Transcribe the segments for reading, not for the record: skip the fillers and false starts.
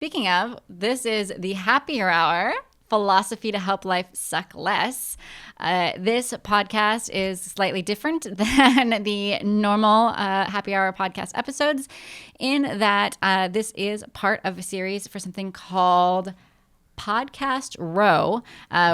Speaking of, this is the Happier Hour. Philosophy to help life suck less. This podcast is slightly different than the normal Happy Hour podcast episodes, in that this is part of a series for something called Podcast Row,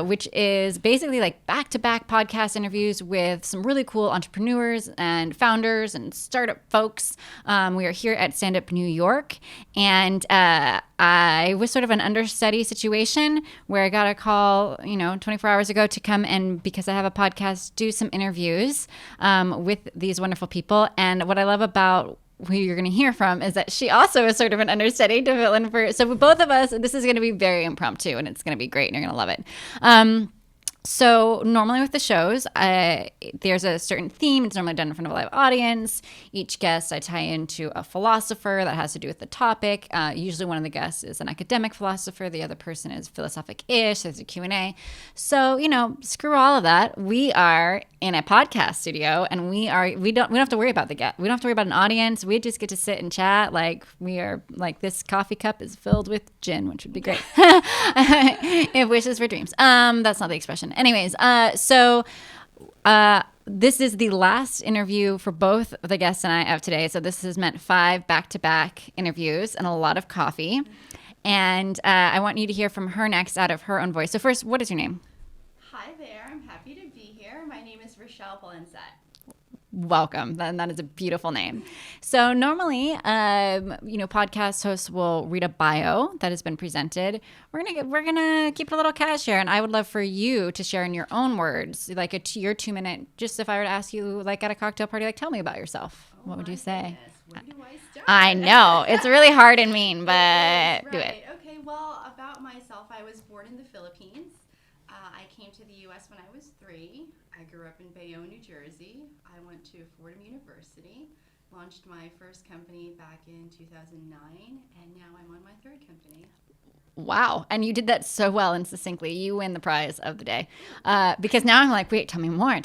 which is basically like back-to-back podcast interviews with some really cool entrepreneurs and founders and startup folks. We are here at Stand Up New York, and I was sort of an understudy situation where I got a call, 24 hours ago to come and, because I have a podcast, do some interviews with these wonderful people. And what I love about who you're going to hear from is that she also is sort of an understudy to fill in for. So both of us, this is going to be very impromptu, and it's going to be great, and you're going to love it. So normally with the shows, there's a certain theme. It's normally done in front of a live audience. Each guest, I tie into a philosopher that has to do with the topic. Usually one of the guests is an academic philosopher. The other person is philosophic-ish. There's a Q&A. So, screw all of that. We are in a podcast studio, and we don't have to worry about the guest. We don't have to worry about an audience. We just get to sit and chat. Like, we are, like, this coffee cup is filled with gin, which would be great. If wishes for dreams. That's not the expression. Anyways, this is the last interview for both the guests and I of today. So this has meant 5 back-to-back interviews and a lot of coffee. And I want you to hear from her next out of her own voice. So first, what is your name? Hi there. I'm happy to be here. My name is Rechelle Balanzat. Welcome. That is a beautiful name. So normally, podcast hosts will read a bio that has been presented. We're gonna keep it a little cash here, and I would love for you to share in your own words, like your 2-minute. Just if I were to ask you, like at a cocktail party, like tell me about yourself. What would you say? Where do I start? I know it's really hard and mean, but do it. Okay. Well, about myself, I was born in the Philippines. I came to the U.S. when I was 3. I grew up in Bayonne, New Jersey. I went to Fordham University, launched my first company back in 2009, and now I'm on my 3rd company. Wow. And you did that so well and succinctly. You win the prize of the day. Because now I'm like, wait, tell me more.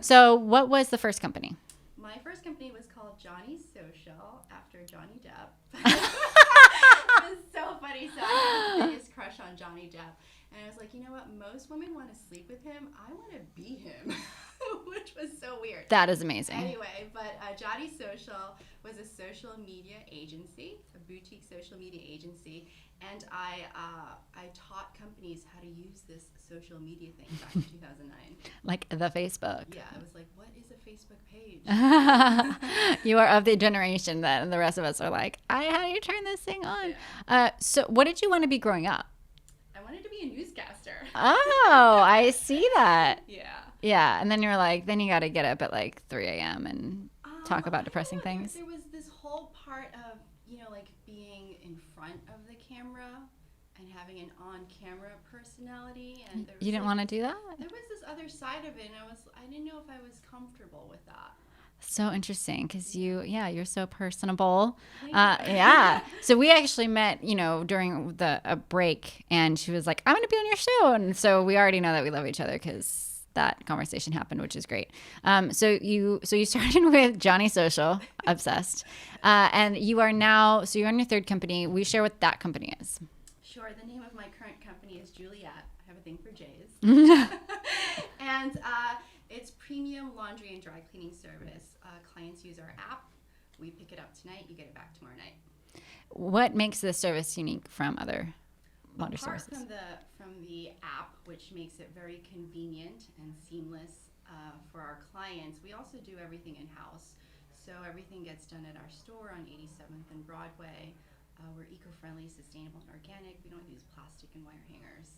So what was the first company? My first company was called Johnny Social, after Johnny Depp. It was so funny. So I had the biggest crush on Johnny Depp. And I was like, you know what? Most women want to sleep with him. I want to be him, which was so weird. That is amazing. Anyway, but Johnny Social was a social media agency, a boutique social media agency. And I taught companies how to use this social media thing back in 2009. Like the Facebook. Yeah, I was like, what is a Facebook page? You are of the generation that the rest of us are like, how do you turn this thing on? Yeah. So what did you want to be growing up? I wanted to be a newscaster. Oh, I see that. Yeah. Yeah, and then you're like, then you got to get up at like 3 a.m. and talk about depressing things. There was this whole part of, like being in front of the camera and having an on-camera personality. And you didn't want to do that? There was this other side of it, and I didn't know if I was comfortable with that. So interesting, because you're so personable. Thank you. Yeah. So we actually met, during a break, and she was like, I'm going to be on your show. And so we already know that we love each other because that conversation happened, which is great. So you started with Johnny Social, obsessed. And you are now, so you're on your 3rd company. We share what that company is. Sure. The name of my current company is Juliet. I have a thing for J's. And it's premium laundry and dry cleaning service. Clients use our app. We pick it up tonight. You get it back tomorrow night. What makes this service unique from other laundry Apart services? from the app, which makes it very convenient and seamless for our clients, we also do everything in-house. So everything gets done at our store on 87th and Broadway. We're eco-friendly, sustainable, and organic. We don't use plastic and wire hangers.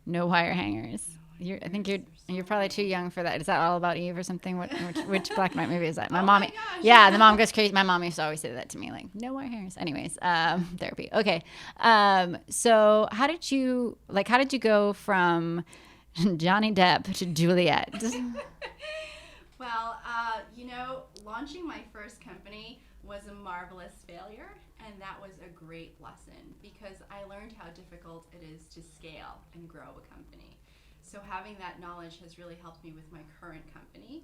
No wire hangers. I think you're probably too young for that. Is that All About Eve or something? Which black and white movie is that? My mom. Yeah, the mom goes crazy. My mom used to always say that to me, like no wire hangers. Anyways, therapy. Okay. So how did you go from Johnny Depp to Juliet? Well, launching my first company was a marvelous failure, and that was a great lesson because I learned how difficult it is to scale and grow a company. So having that knowledge has really helped me with my current company.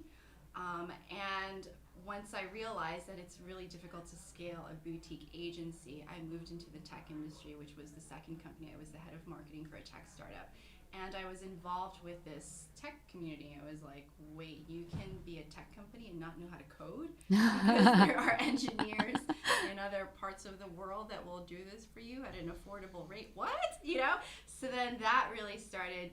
And once I realized that it's really difficult to scale a boutique agency, I moved into the tech industry, which was the second company. I was the head of marketing for a tech startup. And I was involved with this tech community. I was like, wait, you can be a tech company and not know how to code? Because there are engineers in other parts of the world that will do this for you at an affordable rate. What? You know? So then that really started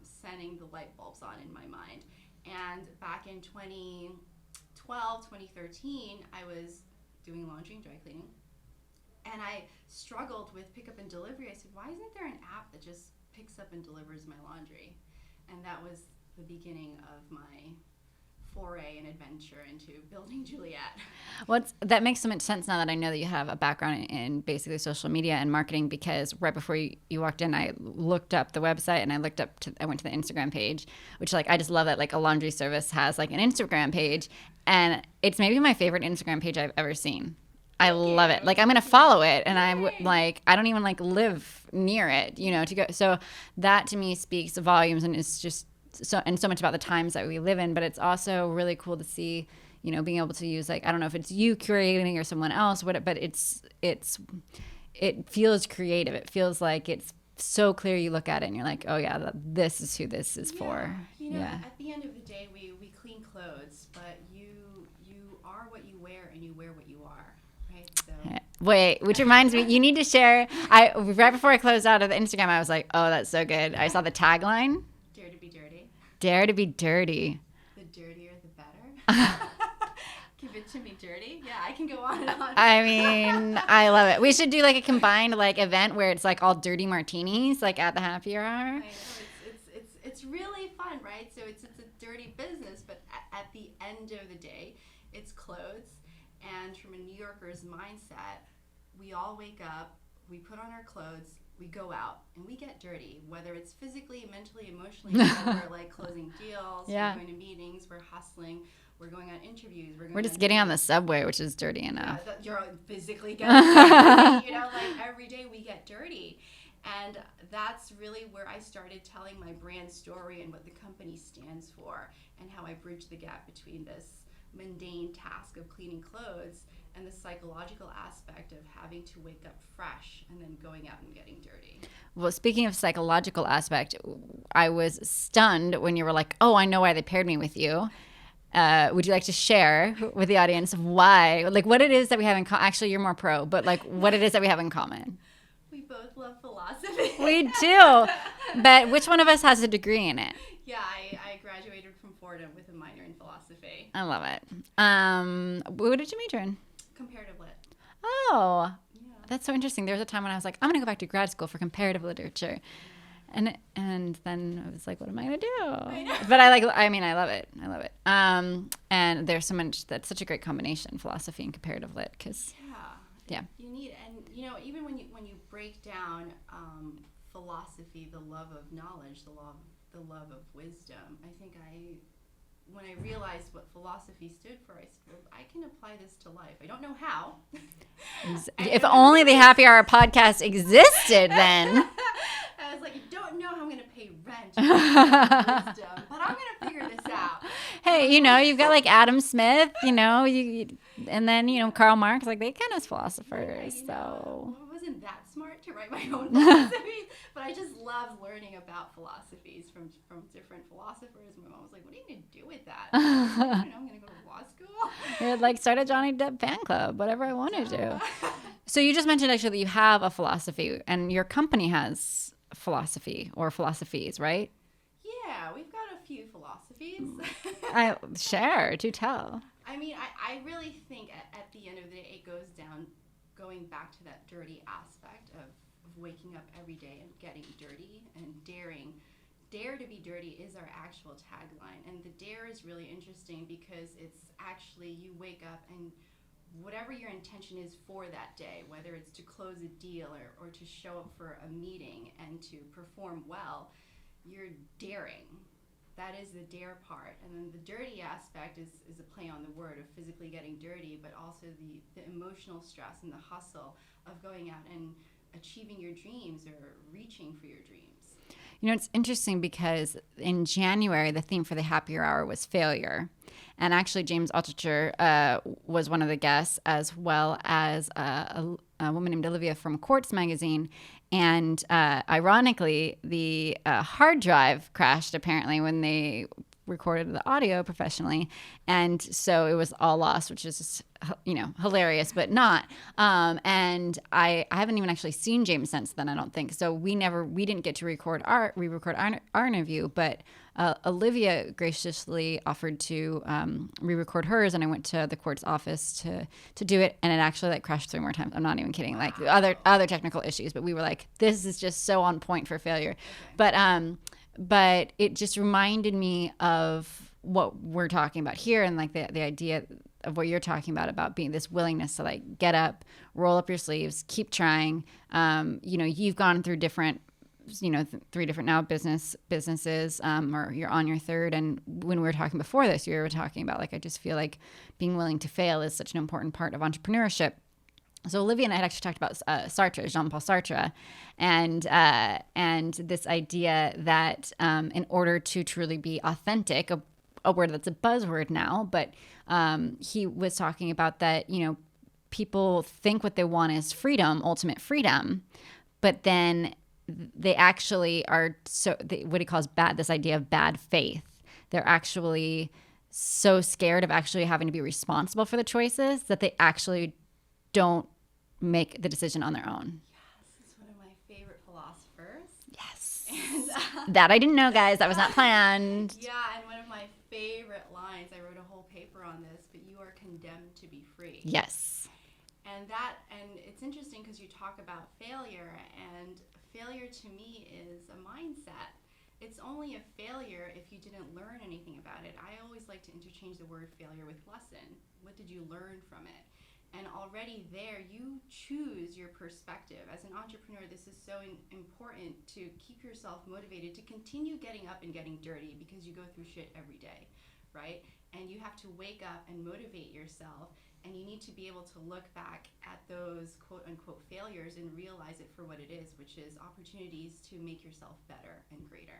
sending the light bulbs on in my mind. And back in 2012, 2013, I was doing laundry and dry cleaning. And I struggled with pickup and delivery. I said, why isn't there an app that just picks up and delivers my laundry? And that was the beginning of my foray and adventure into building Juliet. That makes so much sense now that I know that you have a background in basically social media and marketing, because right before you walked in, I looked up the website and I went to the Instagram page, which like I just love that like a laundry service has like an Instagram page, and it's maybe my favorite Instagram page I've ever seen. I love it. Like I'm gonna follow it, and I don't even like live near it, to go. So that to me speaks volumes, and it's just so much about the times that we live in. But it's also really cool to see, being able to use, like, I don't know if it's you curating or someone else, but it feels creative. It feels like it's so clear. You look at it and you're like, oh yeah, this is who this is for. At the end of the day, we clean clothes, but you are what you wear and you wear what you are. Right, so. Wait, which reminds me, you need to share. Right before I closed out of the Instagram, I was like, oh, that's so good. I saw the tagline. Dare to be dirty. Dare to be dirty. The dirtier, the better. Give it to me dirty. Yeah, I can go on and on. I mean, I love it. We should do like a combined like event where it's like all dirty martinis, like at the happy hour. I know, it's really fun, right? So it's a dirty business, but at the end of the day, it's clothes. And from a New Yorker's mindset, we all wake up, we put on our clothes, we go out, and we get dirty, whether it's physically, mentally, emotionally. We're like closing deals, we're going to meetings, we're hustling, we're going on interviews. We're just getting on the subway, which is dirty enough. Yeah, you're physically getting dirty. Like every day we get dirty. And that's really where I started telling my brand story and what the company stands for, and how I bridge the gap between this mundane task of cleaning clothes and the psychological aspect of having to wake up fresh and then going out and getting dirty. Well, speaking of psychological aspect, I was stunned when you were like, oh, I know why they paired me with you. Would you like to share with the audience why, like what it is that we have in common? Actually, you're more pro, but like what it is that we have in common. We both love philosophy. We do. But which one of us has a degree in it? Yeah, I graduated from Fordham with a minor in philosophy. I love it. What did you major in? Comparative lit. Oh, yeah. That's so interesting. There was a time when I was like, I'm going to go back to grad school for comparative literature. And then I was like, what am I going to do? I know. But I love it. I love it. And there's that's such a great combination, philosophy and comparative lit, because you need it. And even when you break down philosophy, the love of knowledge, the love of wisdom, I think when I realized what philosophy stood for, I said, well, I can apply this to life. I don't know how. If only the Happy Hour podcast existed then. I was like, I don't know how I'm going to pay rent with wisdom, but I'm going to figure this out. Hey, you've got like Adam Smith, and then, Karl Marx, like they count as philosophers. So I wasn't that smart to write my own philosophies, but I just loved learning about philosophies from different philosophers. My mom was like, what are you going to do with that? I'm going to go to law school. You're like, start a Johnny Depp fan club, whatever I want to do. So you just mentioned actually that you have a philosophy, and your company has philosophy or philosophies, right? Yeah, we've got a few philosophies. Do tell. I mean, I really think at the end of the day, it goes down, going back to that dirty aspect of waking up every day and getting dirty and daring. Dare to be dirty is our actual tagline. And the dare is really interesting because it's actually you wake up and whatever your intention is for that day, whether it's to close a deal or to show up for a meeting and to perform well, you're daring. That is the dare part. And then the dirty aspect is a play on the word of physically getting dirty, but also the emotional stress and the hustle of going out and achieving your dreams or reaching for your dreams. You know, it's interesting because in January, the theme for the Happier Hour was failure. And actually, James Altucher was one of the guests, as well as a woman named Olivia from Quartz magazine. And ironically, the hard drive crashed apparently when they recorded the audio professionally, and so it was all lost, which is just, hilarious, but not. And I haven't even actually seen James since then, I don't think. So we didn't get to re-record our interview, but Olivia graciously offered to re-record hers, and I went to the Quartz office to do it, and it actually crashed 3 more times. I'm not even kidding. Like other technical issues, but we were like, this is just so on point for failure. Okay. But it just reminded me of what we're talking about here, and the idea of what you're talking about being this willingness to get up, roll up your sleeves, keep trying. You've gone through different, 3 different now businesses, or you're on your 3rd. And when we were talking before this, you were talking about I just feel like being willing to fail is such an important part of entrepreneurship. So Olivia and I had actually talked about Sartre, Jean-Paul Sartre, and this idea that in order to truly be authentic, a word that's a buzzword now, but he was talking about that, people think what they want is freedom, ultimate freedom, but then they actually are what he calls this idea of bad faith. They're actually so scared of actually having to be responsible for the choices that they actually don't make the decision on their own. Yes, it's one of my favorite philosophers. Yes. And that I didn't know, guys. That was not planned. Yeah, and one of my favorite lines, I wrote a whole paper on this, but you are condemned to be free. Yes. And it's interesting because you talk about failure, and failure to me is a mindset. It's only a failure if you didn't learn anything about it. I always like to interchange the word failure with lesson. What did you learn from it? And already there, you choose your perspective. As an entrepreneur, this is so important to keep yourself motivated, to continue getting up and getting dirty, because you go through shit every day, right? And you have to wake up and motivate yourself, and you need to be able to look back at those quote-unquote failures and realize it for what it is, which is opportunities to make yourself better and greater.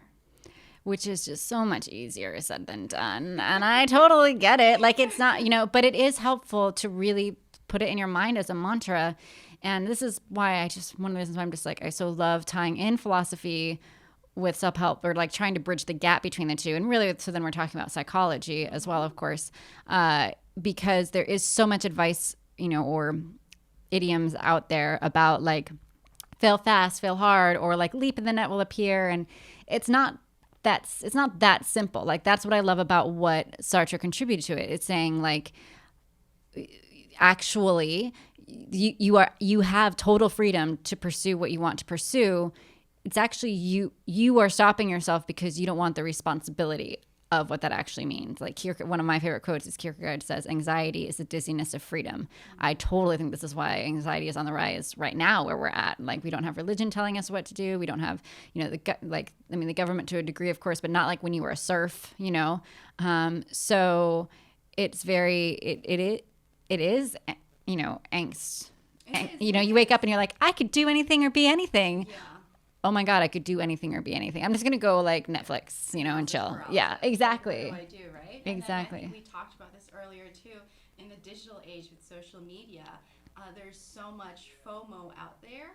Which is just so much easier said than done. And I totally get it. It's not, but it is helpful to really put it in your mind as a mantra. And this is why one of the reasons why I'm just I so love tying in philosophy with self-help, or trying to bridge the gap between the two. And really, so then we're talking about psychology as well, of course, because there is so much advice, or idioms out there about fail fast, fail hard, or leap and the net will appear. And it's not that simple. That's what I love about what Sartre contributed to it. It's saying actually you have total freedom to pursue what you want to pursue. It's actually you are stopping yourself because you don't want the responsibility of what that actually means. One of my favorite quotes is Kierkegaard says, "Anxiety is the dizziness of freedom." I totally think this is why anxiety is on the rise right now where we're at. We don't have religion telling us what to do. We don't have, the government to a degree, of course, but not when you were a serf, So it's it is, angst. You wake up and you're I could do anything or be anything. Yeah. Oh my God, I could do anything or be anything. I'm just going to go Netflix, and chill. Yeah, exactly. What do I do, right? Exactly. And then we talked about this earlier too. In the digital age with social media, there's so much FOMO out there.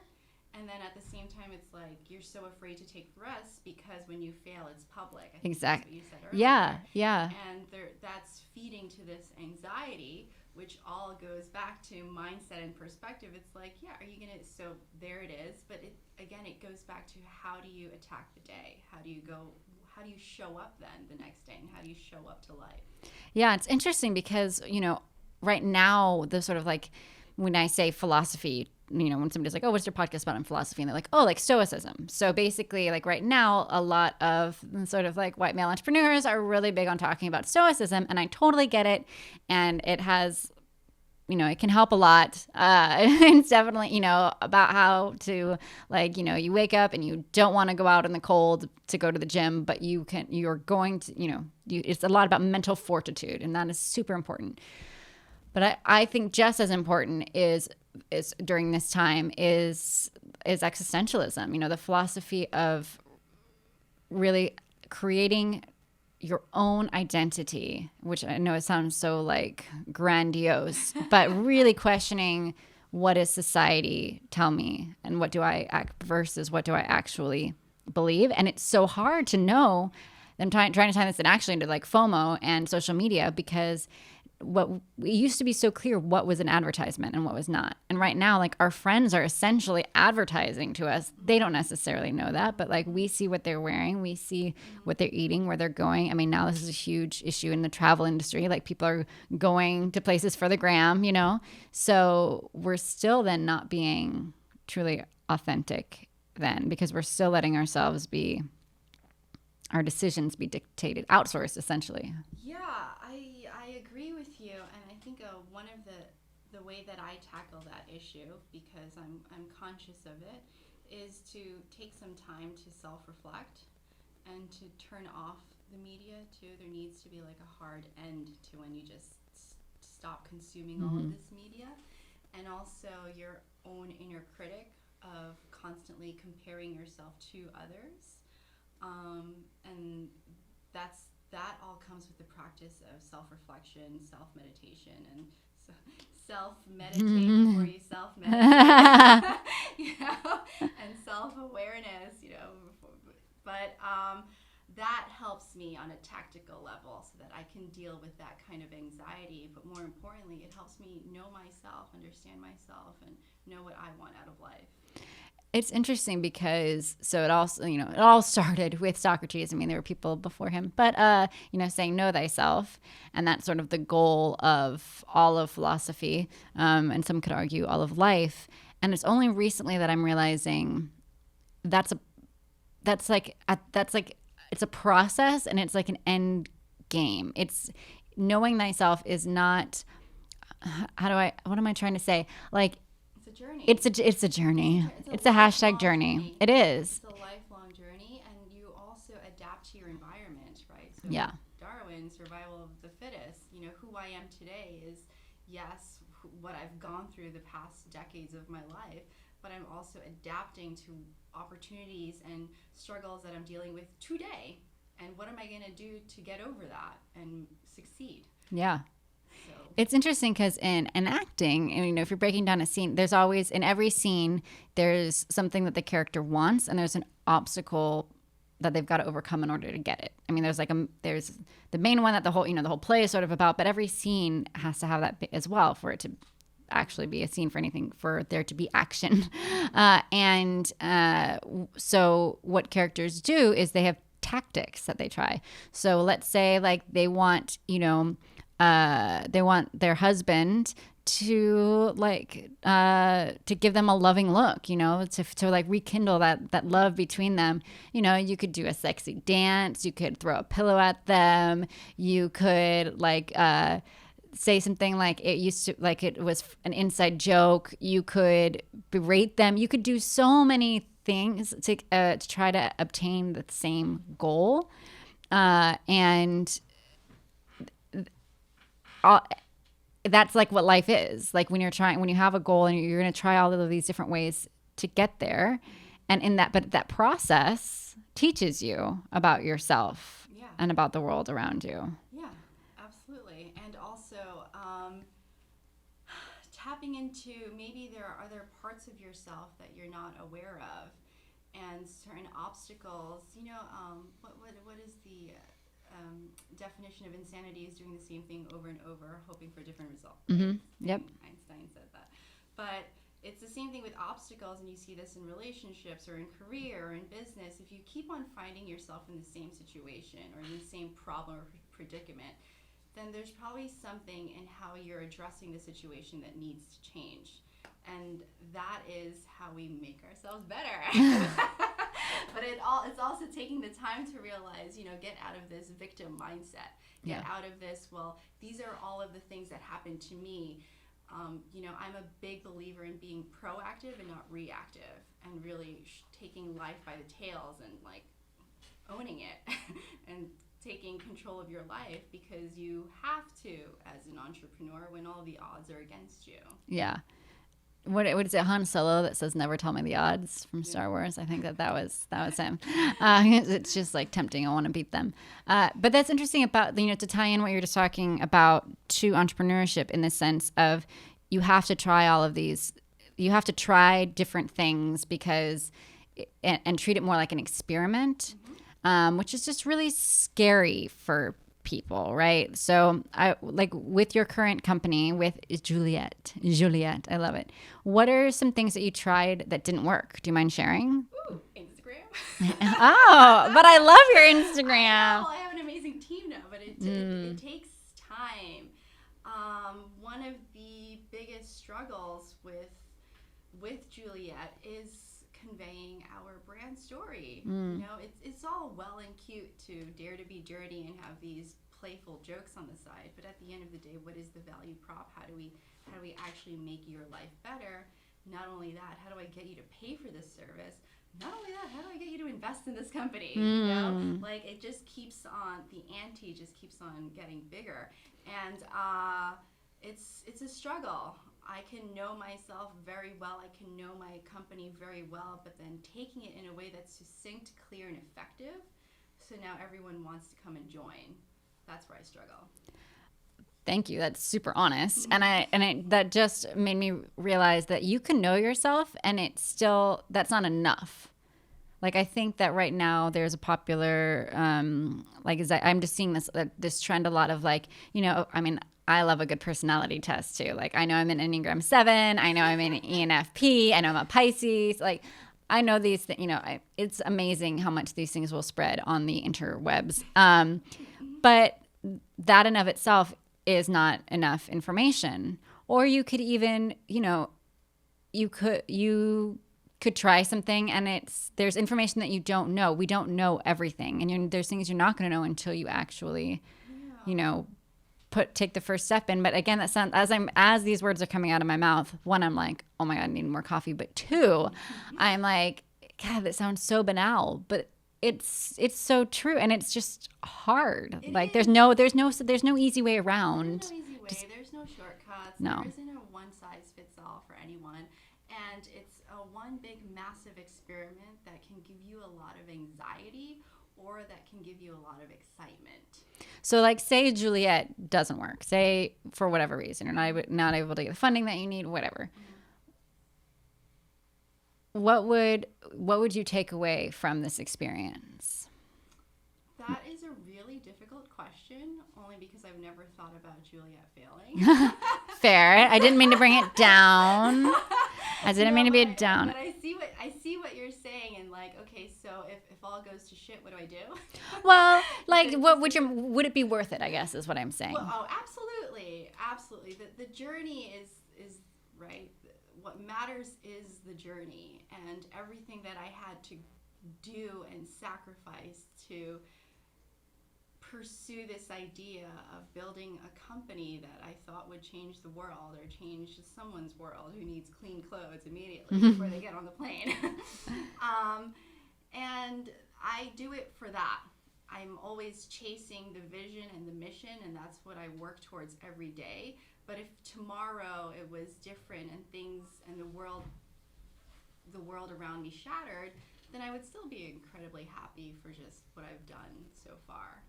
And then at the same time, it's you're so afraid to take risks because when you fail, it's public. I think exactly. That's what you said earlier. Yeah. And that's feeding to this anxiety, which all goes back to mindset and perspective. It's are you going to, so there it is. But it goes back to how do you attack the day? How do you show up then the next day? And how do you show up to life? Yeah, it's interesting because, right now, the sort of when I say philosophy, when somebody's oh, what's your podcast about in philosophy? And they're oh, stoicism. So basically, right now, a lot of sort of white male entrepreneurs are really big on talking about stoicism. And I totally get it. And it has, it can help a lot. It's definitely, about how to you wake up and you don't want to go out in the cold to go to the gym, but you're going to, it's a lot about mental fortitude. And that is super important. But I think just as important is during this time is existentialism. The philosophy of really creating your own identity, which I know it sounds so like grandiose, but really questioning, what does society tell me and what do I act versus what do I actually believe? And it's so hard to know. I'm trying to tie this in actually into like FOMO and social media, because what it used to be so clear what was an advertisement and what was not. And right now, like, our friends are essentially advertising to us. They don't necessarily know that, but like, we see what they're wearing, we see what they're eating, where they're going. I mean, now this is a huge issue in the travel industry. Like, people are going to places for the gram, you know? So we're still then not being truly authentic then, because we're still letting ourselves be, our decisions be dictated, outsourced essentially. Yeah, I agree with you, and I think one of the way that I tackle that issue, because I'm conscious of it, is to take some time to self-reflect and to turn off the media too. There needs to be like a hard end to when you just stop consuming all of this media, and also your own inner critic of constantly comparing yourself to others. And that all comes with the practice of self-reflection, self-meditation, and self-meditate before you self-meditate, and self-awareness, But that helps me on a tactical level so that I can deal with that kind of anxiety. But more importantly, it helps me know myself, understand myself, and know what I want out of life. It's interesting because it all started with Socrates. I mean, there were people before him, but saying know thyself, and that's sort of the goal of all of philosophy, and some could argue all of life. And it's only recently that I'm realizing that's it's a process, and it's like an end game. It's knowing thyself is not. What am I trying to say? Like, Journey. It's a journey. It's a hashtag journey. It is. It's a lifelong journey, and you also adapt to your environment, right? So yeah. Darwin, survival of the fittest. Who I am today is, yes, what I've gone through the past decades of my life, but I'm also adapting to opportunities and struggles that I'm dealing with today. And what am I going to do to get over that and succeed? Yeah. It's interesting because in acting, if you're breaking down a scene, there's always, in every scene, there's something that the character wants, and there's an obstacle that they've got to overcome in order to get it. I mean, there's the main one that the whole play is sort of about, but every scene has to have that as well for it to actually be a scene, for there to be action. So what characters do is they have tactics that they try. So let's say like they want their husband to to give them a loving look, to like rekindle that love between them. You could do a sexy dance, you could throw a pillow at them, you could say something like it was an inside joke, you could berate them, you could do so many things to try to obtain the same goal, and that's like what life is like when you have a goal and you're going to try all of these different ways to get there, but that process teaches you about yourself and about the world around you. Yeah, absolutely. And also tapping into, maybe there are other parts of yourself that you're not aware of, and certain obstacles. What is the definition of insanity? Is doing the same thing over and over, hoping for different results. Yep. Einstein said that. But it's the same thing with obstacles, and you see this in relationships or in career or in business. If you keep on finding yourself in the same situation or in the same problem or predicament, then there's probably something in how you're addressing the situation that needs to change. And that is how we make ourselves better. But it's also taking the time to realize, get out of this victim mindset. Get out of this, well, these are all of the things that happened to me. I'm a big believer in being proactive and not reactive, and really taking life by the tails and owning it and taking control of your life, because you have to, as an entrepreneur, when all the odds are against you. Yeah. what is it, Han Solo that says never tell me the odds from Star Wars? I think that was him. It's just like tempting. I want to beat them. But that's interesting about, to tie in what you're just talking about to entrepreneurship, in the sense of you have to try all of these. You have to try different things because and treat it more like an experiment, which is just really scary for people, right? So I like with your current company with Juliet, I love it. What are some things that you tried that didn't work? Do you mind sharing? Ooh, Instagram. Oh, but I love your Instagram. I have an amazing team now, but it takes time. One of the biggest struggles with Juliet is conveying our brand story. It's all well and cute to dare to be dirty and have these playful jokes on the side, but at the end of the day, what is the value prop? How do we actually make your life better? Not only that, how do I get you to pay for this service? Not only that, how do I get you to invest in this company? Like it just keeps on, the ante just keeps on getting bigger, and it's a struggle. I can know myself very well. I can know my company very well, but then taking it in a way that's succinct, clear, and effective. So now everyone wants to come and join. That's where I struggle. Thank you. That's super honest. And that just made me realize that you can know yourself and it's still, that's not enough. Like, I think that right now there's a popular, I'm just seeing this trend a lot of I love a good personality test too. Like, I know I'm an Enneagram 7. I know I'm an ENFP. I know I'm a Pisces. Like, I know these things, it's amazing how much these things will spread on the interwebs. But that in of itself is not enough information. Or you could even, you could try something and there's information that you don't know. We don't know everything. And there's things you're not going to know until you actually, take the first step in. But again, that sounds, as these words are coming out of my mouth, one, I'm like, oh my God, I need more coffee. But two, I'm like, God, that sounds so banal, but it's so true. And it's just hard. There's no easy way around. There's no easy way. There's no shortcuts. No. There isn't a one size fits all for anyone. And it's a one big massive experiment that can give you a lot of anxiety or that can give you a lot of excitement. So say Juliet doesn't work, say for whatever reason, you're not able to get the funding that you need, whatever. What would you take away from this experience? That is a really difficult question, only because I've never thought about Juliet failing. Fair. I didn't mean to bring it down. I didn't mean to be a down. But I see what you're saying, and okay, so if all goes to shit, what do I do? Well, what would it be worth it? I guess is what I'm saying. Well, absolutely. The journey is right. What matters is the journey, and everything that I had to do and sacrifice to pursue this idea of building a company that I thought would change the world or change someone's world who needs clean clothes immediately before they get on the plane. And I do it for that. I'm always chasing the vision and the mission, and that's what I work towards every day. But if tomorrow it was different and things and the world around me shattered, then I would still be incredibly happy for just what I've done so far.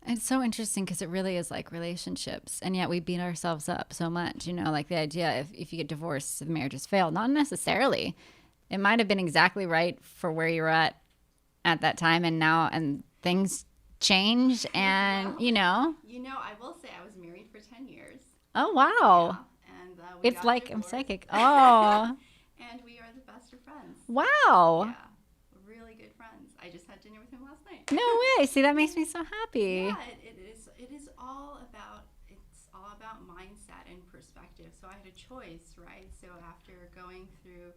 It's so interesting because it really is like relationships, and yet we beat ourselves up so much, like the idea if you get divorced, the marriage has failed. Not necessarily. It might have been exactly right for where you're at that time, and things change, and I will say I was married for 10 years. Oh, wow. Yeah. And it's like divorced. I'm psychic. Oh. And we are the best of friends. Wow. Yeah. Really good friends. I just had dinner with him last night. No way. See, that makes me so happy. Yeah, it is all about mindset and perspective. So I had a choice, right? So after going through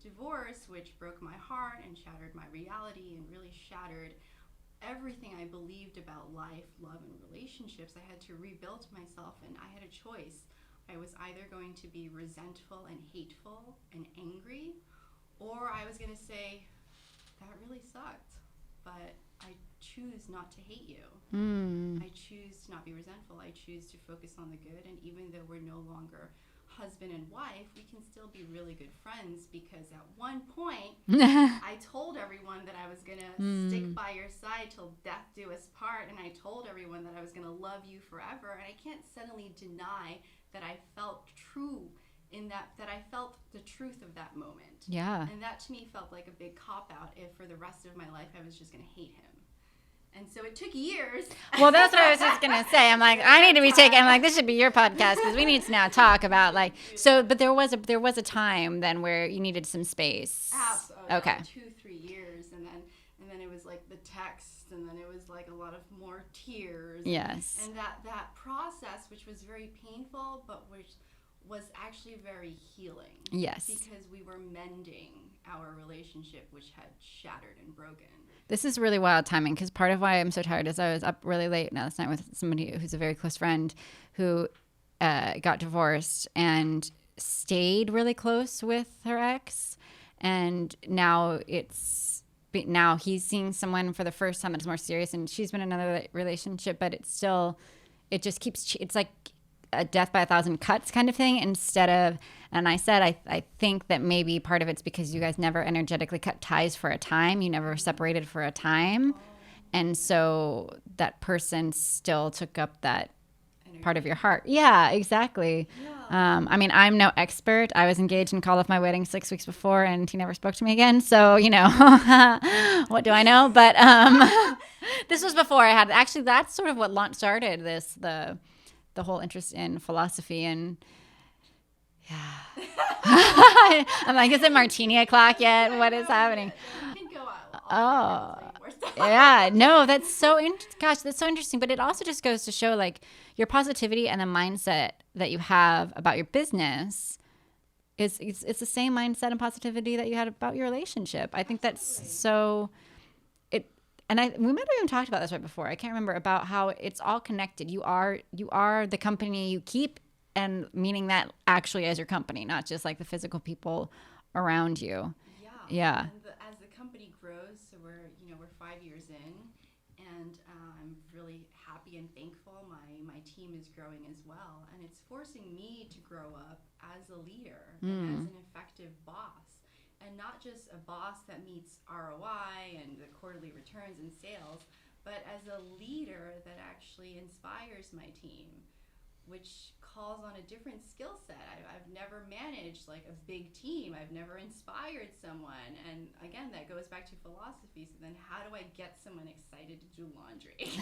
divorce, which broke my heart and shattered my reality and really shattered everything I believed about life, love, and relationships, I had to rebuild myself, and I had a choice. I was either going to be resentful and hateful and angry, or I was going to say, that really sucked, but I choose not to hate you. I choose to not be resentful. I choose to focus on the good, and even though we're no longer husband and wife, we can still be really good friends because at one point I told everyone that I was going to stick by your side till death do us part, and I told everyone that I was going to love you forever, and I can't suddenly deny that I felt true in that I felt the truth of that moment. Yeah. And that to me felt like a big cop-out if for the rest of my life I was just going to hate him. And so it took years. Well, that's what I was just going to say. I'm like, I need to be taking, I'm like, this should be your podcast because we need to now talk about like, so, but there was a time then where you needed some space. Absolutely. Okay. 2-3 years. And then it was like the text, and then it was like a lot of more tears. Yes. And that process, which was very painful, but which was actually very healing. Yes. Because we were mending our relationship, which had shattered and broken. This is really wild timing because part of why I'm so tired is I was up really late last night with somebody who's a very close friend who got divorced and stayed really close with her ex. And now he's seeing someone for the first time that's more serious, and she's been in another relationship, but it's like a death by a thousand cuts kind of thing instead of, and I said, I think that maybe part of it's because you guys never energetically cut ties for a time. You never separated for a time. And so that person still took up that part of your heart. Yeah, exactly. Yeah. I mean, I'm no expert. I was engaged and called off my wedding 6 weeks before, and he never spoke to me again. So, what do I know? But this was before I had, actually, that's sort of what started this, the whole interest in philosophy. And yeah. I'm like, is it martini o'clock yet? What is happening? Oh, yeah. No, that's so that's so interesting. But it also just goes to show like your positivity and the mindset that you have about your business it's the same mindset and positivity that you had about your relationship. I think that's so and we might have even talked about this right before. I can't remember about how it's all connected. You are the company you keep, and meaning that actually as your company, not just like the physical people around you. Yeah. And as the company grows, so we're 5 years in, and I'm really happy and thankful. My team is growing as well, and it's forcing me to grow up as a leader and as an effective boss. And not just a boss that meets ROI and the quarterly returns and sales, but as a leader that actually inspires my team, which calls on a different skill set. I've never managed like a big team. I've never inspired someone. And again, that goes back to philosophy. So then how do I get someone excited to do laundry?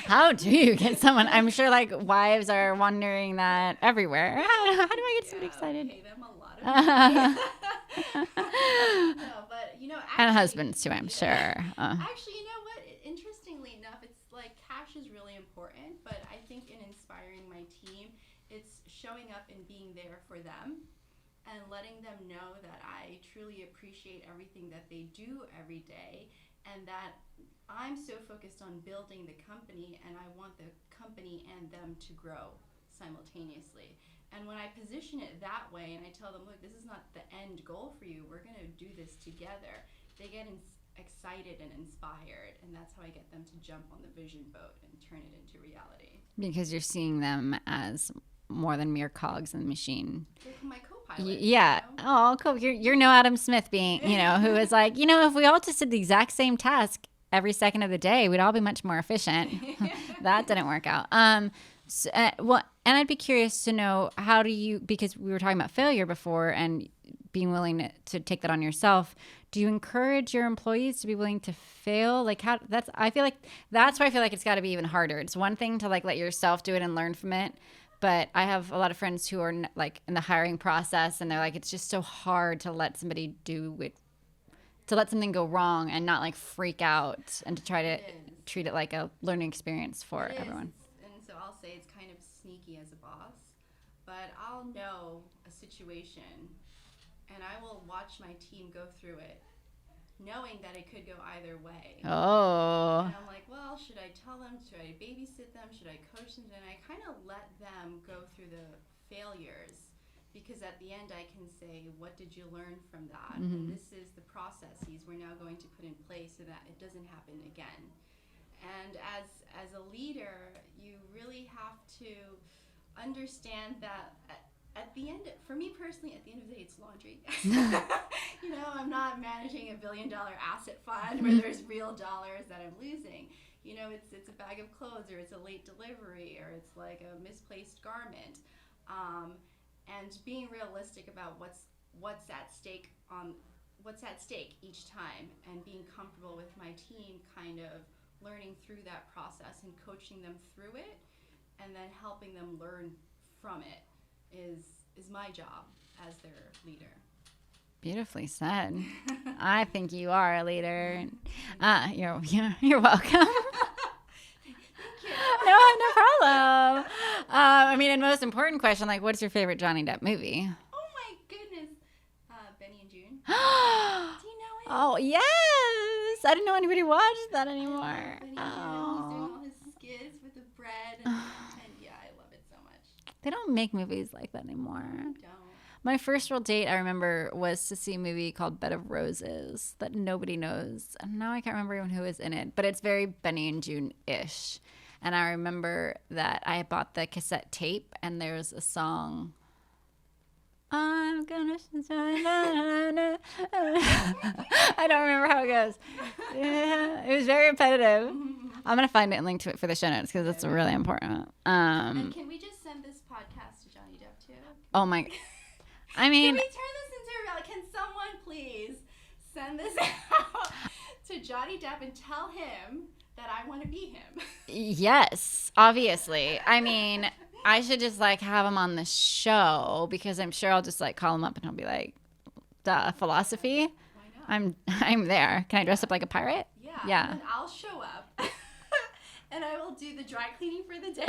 How do you get someone? I'm sure like wives are wondering that everywhere. How do I get someone excited? Pay them a lot of money. No, but actually, and husbands too, I'm sure. Actually, you know what? Interestingly enough, it's like cash is really important, but I think in inspiring my team, it's showing up and being there for them and letting them know that I truly appreciate everything that they do every day, and that I'm so focused on building the company, and I want the company and them to grow simultaneously. And when I position it that way and I tell them, look, this is not the end goal for you, we're going to do this together, they get excited and inspired, and that's how I get them to jump on the vision boat and turn it into reality. Because you're seeing them as more than mere cogs in the machine. They're my co-pilot. Yeah. Oh, cool. You're no Adam Smith being, who is like, if we all just did the exact same task every second of the day, we'd all be much more efficient. That didn't work out. And I'd be curious to know, how do you, because we were talking about failure before and being willing to take that on yourself, do you encourage your employees to be willing to fail? Like I feel like that's where I feel like it's got to be even harder. It's one thing to like let yourself do it and learn from it. But I have a lot of friends who are like in the hiring process, and they're like, it's just so hard to let somebody do it, to let something go wrong and not like freak out, and to try to treat it like a learning experience for everyone. And so I'll say it's kind of sneaky as a boss, but I'll know a situation and I will watch my team go through it, knowing that it could go either way. Oh. And I'm like, well, should I tell them? Should I babysit them? Should I coach them? And I kind of let them go through the failures, because at the end I can say, what did you learn from that? And this is the processes we're now going to put in place so that it doesn't happen again. And as a leader, you really have to understand that at the end, for me personally, at the end of the day, it's laundry. I'm not managing $1 billion asset fund where there's real dollars that I'm losing. It's a bag of clothes, or it's a late delivery, or it's like a misplaced garment. And being realistic about what's at stake each time, and being comfortable with my team kind of learning through that process and coaching them through it, and then helping them learn from it is my job as their leader. Beautifully said. I think you are a leader. You're welcome. No problem. And most important question, like, what's your favorite Johnny Depp movie? Oh my goodness, Benny and June. Do you know it? Oh yes, I didn't know anybody watched that anymore. Benny and June. He's doing all his skits with the bread, and yeah, I love it so much. They don't make movies like that anymore. They don't. My first real date, I remember, was to see a movie called Bed of Roses that nobody knows. And now I can't remember even who was in it, but it's very Benny and June-ish. And I remember that I bought the cassette tape, and there's a song. I'm gonna. I don't remember how it goes. Yeah, it was very repetitive. I'm gonna find it and link to it for the show notes because it's really important. And can we just send this podcast to Johnny Depp too? Oh my. Can we turn this into a reality? Can someone please send this out to Johnny Depp and tell him that I want to be him? Yes, obviously. I should just have him on the show, because I'm sure I'll just call him up and he'll be like, "Duh, philosophy." Why not? I'm there. Can I dress up like a pirate? Yeah. And I'll show up, and I will do the dry cleaning for the day,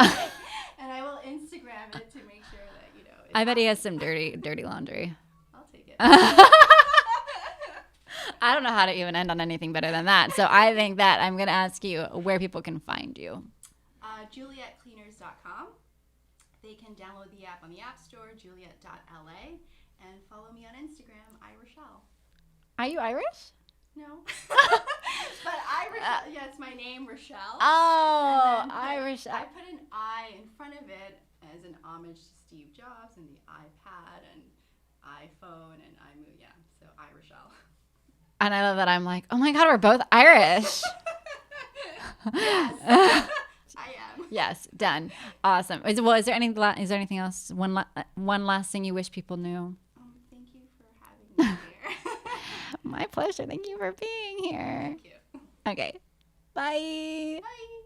and I will Instagram it to make sure that I bet he has some dirty laundry. I'll take it. I don't know how to even end on anything better than that. So I think that I'm going to ask you where people can find you. JulietCleaners.com. They can download the app on the App Store, juliet.la, and follow me on Instagram, Rechelle. Are you Irish? No. But yeah, it's my name, Rechelle. Oh, Irish. I put an I in front of it as an homage to Steve Jobs and the iPad and iPhone and iMovie. Yeah, so Rechelle. And I love that I'm like, oh my God, we're both Irish. Yes, I am. Yes, done. Awesome. Is there anything else? One last thing you wish people knew? Thank you for having me here. My pleasure. Thank you for being here. Thank you. Okay. Bye. Bye.